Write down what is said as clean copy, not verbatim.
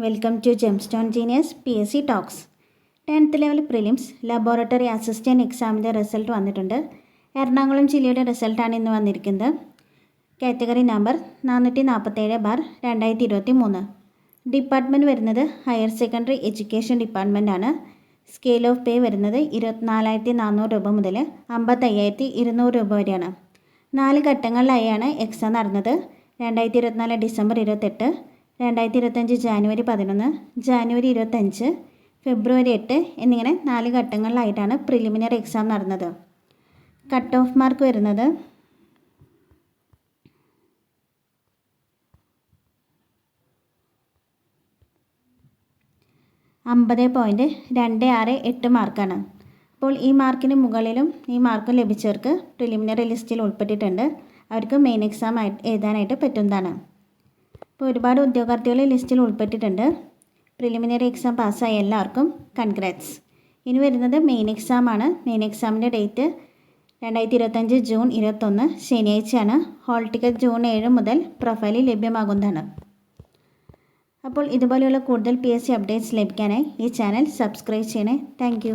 Welcome to gemstone genius PSC talks. 10th level prelims laboratory assistant എക്സാമിൻ്റെ result വന്നിട്ടുണ്ട്. എറണാകുളം ജില്ലയുടെ റിസൾട്ടാണ് ഇന്ന് വന്നിരിക്കുന്നത്. Category number 447/2023. ഡിപ്പാർട്ട്മെൻറ്റ് വരുന്നത് ഹയർ സെക്കൻഡറി എഡ്യൂക്കേഷൻ ഡിപ്പാർട്ട്മെൻറ്റാണ്. സ്കെയിൽ ഓഫ് പേ വരുന്നത് 24,400 രൂപ മുതൽ 55,200 രൂപ വരെയാണ്. 4 ഘട്ടങ്ങളിലായാണ് എക്സാം നടന്നത്. 2024 ഡിസംബർ 28, 2025 ജാനുവരി 11, ജാനുവരി 25, ഫെബ്രുവരി 8 എന്നിങ്ങനെ 4 ഘട്ടങ്ങളിലായിട്ടാണ് പ്രിലിമിനറി എക്സാം നടന്നത്. കട്ട് ഓഫ് മാർക്ക് വരുന്നത് 50.268 മാർക്കാണ്. അപ്പോൾ ഈ മാർക്കിന് മുകളിലും ഈ മാർക്ക് ലഭിച്ചവർക്ക് പ്രിലിമിനറി ലിസ്റ്റിൽ ഉൾപ്പെട്ടിട്ടുണ്ട്. അവർക്ക് മെയിൻ എക്സാം എഴുതാനായിട്ട് പറ്റുന്നതാണ്. അപ്പോൾ ഒരുപാട് ഉദ്യോഗാർത്ഥികൾ ലിസ്റ്റിൽ ഉൾപ്പെട്ടിട്ടുണ്ട്. പ്രിലിമിനറി എക്സാം പാസ്സായ എല്ലാവർക്കും കൺഗ്രാറ്റ്സ്. ഇനി വരുന്നത് മെയിൻ എക്സാമാണ്. മെയിൻ എക്സാമിൻ്റെ ഡേറ്റ് 2025 ജൂൺ 21 ശനിയാഴ്ചയാണ്. ഹോൾ ടിക്കറ്റ് ജൂൺ 7 മുതൽ പ്രൊഫൈലിൽ ലഭ്യമാകുന്നതാണ്. അപ്പോൾ ഇതുപോലെയുള്ള കൂടുതൽ PSC അപ്ഡേറ്റ്സ് ലഭിക്കാനായി ഈ ചാനൽ സബ്സ്ക്രൈബ് ചെയ്യണേ. താങ്ക്